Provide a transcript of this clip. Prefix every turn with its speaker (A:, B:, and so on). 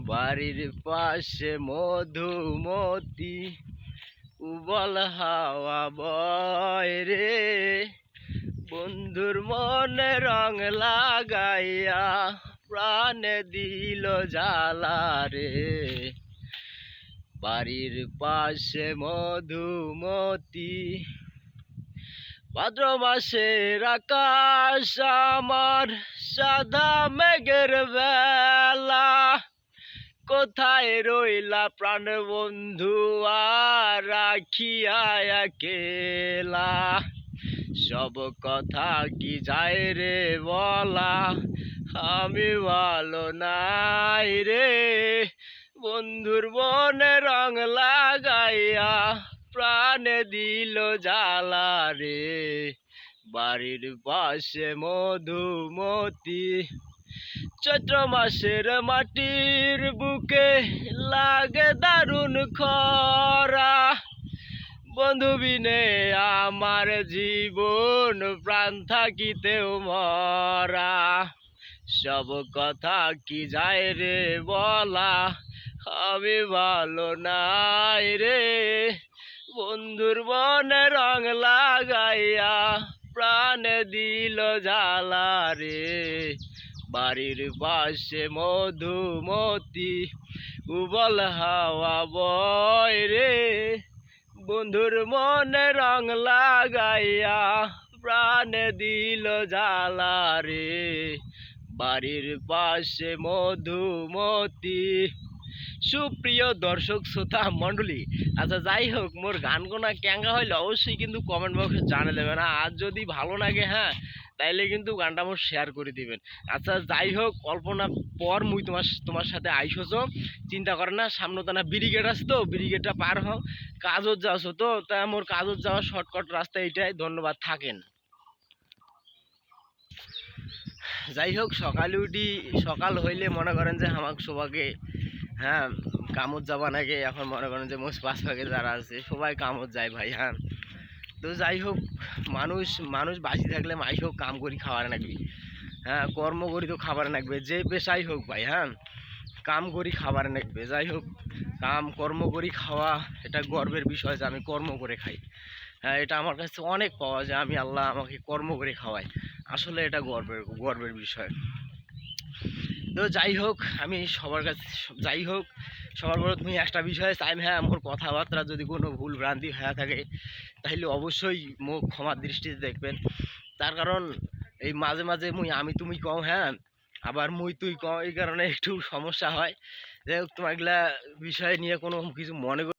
A: বাড়ির পাশে মধুমতি উবল হাওয়া বয় রে, বন্ধুর মনে রং লাগাইয়া প্রাণে দিল জ্বালা রে। বাড়ির পাশে মধুমতি, ভাদ্র মাসের আকাশ আমার সাদা মেঘের বেলা, কোথায় রইলা প্রাণ বন্ধু আর রাখিয়া একেলা। সব কথা কি যায় রে বলা, আমি ভালো নাই রে, বন্ধুর মনে রং লাগাইয়া প্রাণে দিল জ্বালা রে। বাড়ির পাশে মধুমতি, চৈত্র মাসের মাটির বুকে লাগে দারুণ খরা, বন্ধু বিনে আমার জীবন প্রাণ থাকিতেও মরা। সব কথা কি যায় রে বলা, আমি ভালো নাই রে, বন্ধুর মনে রং লাগাইয়া প্রাণে দিল জ্বালা রে। বাড়ির পাশে মধুমতি উবল হাওয়া বয় রে, বন্ধুর মনে রং লাগাইয়া প্রাণে দিল জ্বালা রে। বাড়ির পাশে মধুমতি। সুপ্রিয় দর্শক শ্রোতা মণ্ডলী, আচ্ছা যাই হোক, মোর গান গোনা ক্যাঙ্গা হইলে অবশ্যই কিন্তু কমেন্ট বক্সে জানে দেবেন। আর যদি ভালো লাগে হ্যাঁ, তাইলে কিন্তু গানটা মোর শেয়ার করে দিবেন। আচ্ছা যাই হোক, কল্পনা পর মুই তোমার সাথে আইসছ, চিন্তা করে না, সামনে তো না ব্রিগেড আছে, তো ব্রিগেডটা পার হও, কাজত যাচ্ছ তো, তা মোর কাজত যাওয়ার শর্টকাট রাস্তা এইটাই। ধন্যবাদ, থাকেন। যাই হোক, সকালে উঠি, সকাল হইলে মনে করেন যে আমাকে সবাইকে হ্যাঁ কামত যাবা নাকি, এখন মনে করেন যে মোট 5 ভাগে যারা আছে সবাই কামত যায় ভাই। হ্যাঁ, তো যাই হোক, মানুষ বাঁচি থাকলে মাই হোক কাম করি খাবার নাকবি। হ্যাঁ, কর্ম করি তো খাবার নাকবে, যে পেশাই হোক ভাই। হ্যাঁ, কাম করি খাবার নাকবে। যাই হোক, কর্ম করি খাওয়া এটা গর্বের বিষয় যে আমি কর্ম করে খাই। হ্যাঁ, এটা আমার কাছে অনেক পাওয়া যায়, আমি আল্লাহ আমাকে কর্ম করে খাওয়াই, আসলে এটা গর্বের বিষয়। তো যাই হোক, আমি সবার কাছে, যাই হোক, সবার বড় তুমি একটা বিষয় চাই, হ্যাঁ মোর কথাবার্তা যদি কোনো ভুল ভ্রান্তি হয়ে থাকে তাহলে অবশ্যই মুখ ক্ষমার দৃষ্টিতে দেখবেন। তার কারণ এই মাঝে মাঝে আমি তুমি কও, হ্যাঁ আবার মুই তুই কও, এই কারণে একটু সমস্যা হয়। যাই হোক, তোমার এগুলা বিষয় নিয়ে কোনো কিছু মনে